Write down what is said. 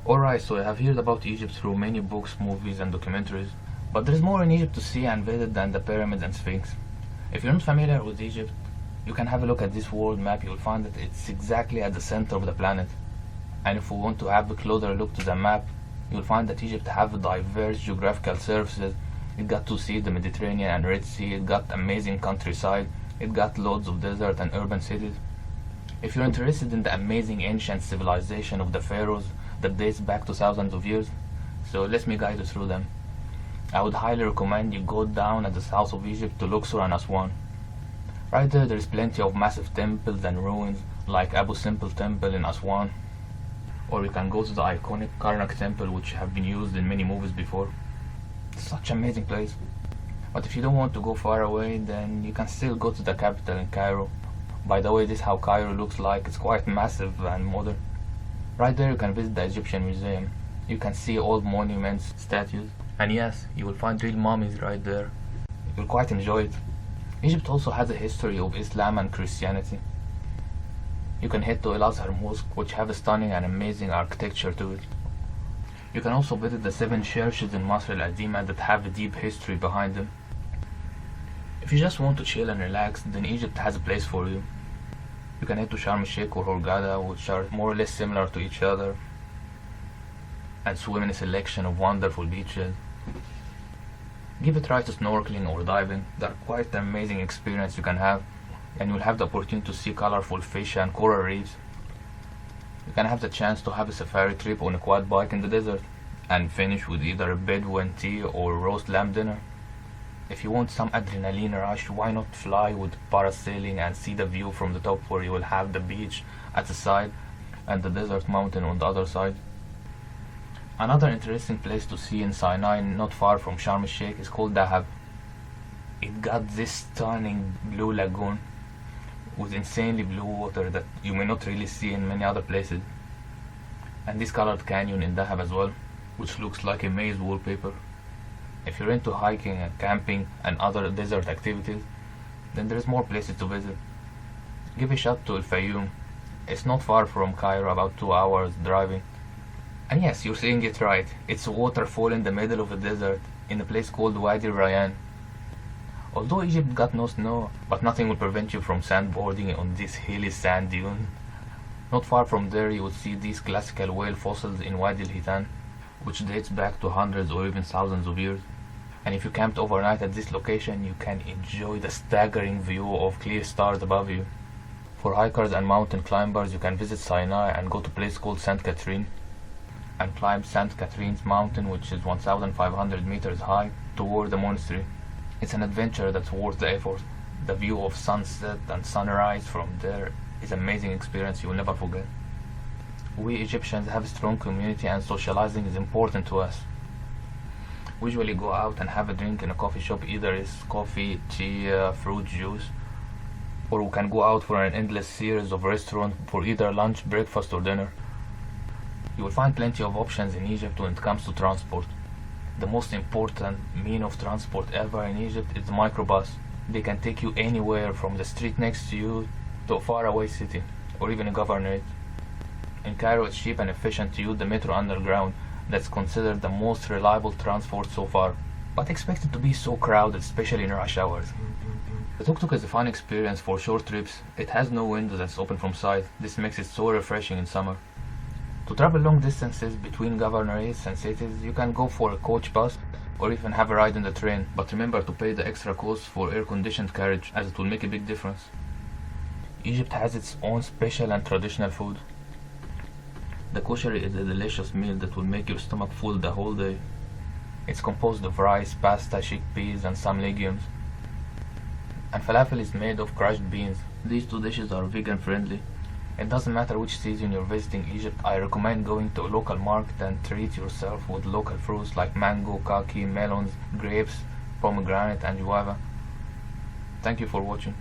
Alright, so I have heard about Egypt through many books, movies and documentaries, but there's more in Egypt to see and visit than the pyramids and Sphinx. If you're not familiar with Egypt, you can have a look at this world map. You'll find that it's exactly at the center of the planet. And if we want to have a closer look to the map, you'll find that Egypt have diverse geographical surfaces. It got to see the Mediterranean and Red Sea, it got amazing countryside, it got loads of desert and urban cities. If you're interested in the amazing ancient civilization of the pharaohs that dates back to thousands of years, so let me guide you through them. I would highly recommend you go down at the south of Egypt to Luxor and Aswan. Right there is plenty of massive temples and ruins like Abu Simbel Temple in Aswan, or you can go to the iconic Karnak Temple, which have been used in many movies before. It's such an amazing place. But if you don't want to go far away, then you can still go to the capital in Cairo. By the way, this is how Cairo looks like. It's quite massive and modern. Right there you can visit the Egyptian Museum. You can see old monuments, statues, and yes, you will find real mummies right there. You'll quite enjoy it. Egypt also has a history of Islam and Christianity. You can head to El Azhar Mosque, which have a stunning and amazing architecture to it. You can also visit the 7 churches in Masr al-Adima that have a deep history behind them. If you just want to chill and relax, then Egypt has a place for you. You can head to Sharm el-Sheikh or Hurghada, which are more or less similar to each other, and swim in a selection of wonderful beaches. Give a try to snorkeling or diving. They're quite an amazing experience you can have, and you'll have the opportunity to see colorful fish and coral reefs. You can have the chance to have a safari trip on a quad bike in the desert, and finish with either a Bedouin tea or roast lamb dinner. If you want some adrenaline rush, why not fly with parasailing and see the view from the top, where you will have the beach at the side and the desert mountain on the other side. Another interesting place to see in Sinai, not far from Sharm el-Sheikh, is called Dahab. It got this stunning blue lagoon with insanely blue water that you may not really see in many other places, and this colored canyon in Dahab as well, which looks like a maze wallpaper. If you're into hiking and camping and other desert activities, then there's more places to visit. Give a shot to El Fayoum. It's not far from Cairo, about 2 hours driving. And yes, you're saying it right. It's a waterfall in the middle of the desert in a place called Wadi Rayyan. Although Egypt got no snow, but nothing will prevent you from sandboarding on this hilly sand dune. Not far from there you will see these classical whale fossils in Wadi al-Hitan, which dates back to hundreds or even thousands of years. And if you camped overnight at this location, you can enjoy the staggering view of clear stars above you. For hikers and mountain climbers, you can visit Sinai and go to a place called St. Catherine and climb St. Catherine's mountain, which is 1,500 meters high, toward the monastery. It's an adventure that's worth the effort. The view of sunset and sunrise from there is an amazing experience you will never forget. We Egyptians have a strong community, and socializing is important to us. We usually go out and have a drink in a coffee shop. Either it's coffee, tea, fruit juice, or we can go out for an endless series of restaurants for either lunch, breakfast or dinner. You will find plenty of options in Egypt when it comes to transport. The most important mean of transport ever in Egypt is the microbus. They can take you anywhere from the street next to you to a faraway city, or even a governorate. In Cairo, it's cheap and efficient to use the Metro Underground. That's considered the most reliable transport so far, but expected to be so crowded, especially in rush hours. The tuk-tuk is a fun experience for short trips. It has no window that's open from side. This makes it so refreshing in summer. To travel long distances between governorates and cities, you can go for a coach bus or even have a ride in the train, but remember to pay the extra cost for air-conditioned carriage, as it will make a big difference. Egypt has its own special and traditional food. The kosheri is a delicious meal that will make your stomach full the whole day. It's composed of rice, pasta, chickpeas and some legumes. And falafel is made of crushed beans. These 2 dishes are vegan friendly. It doesn't matter which season you're visiting Egypt, I recommend going to a local market and treat yourself with local fruits like mango, kaki, melons, grapes, pomegranate and guava. Thank you for watching.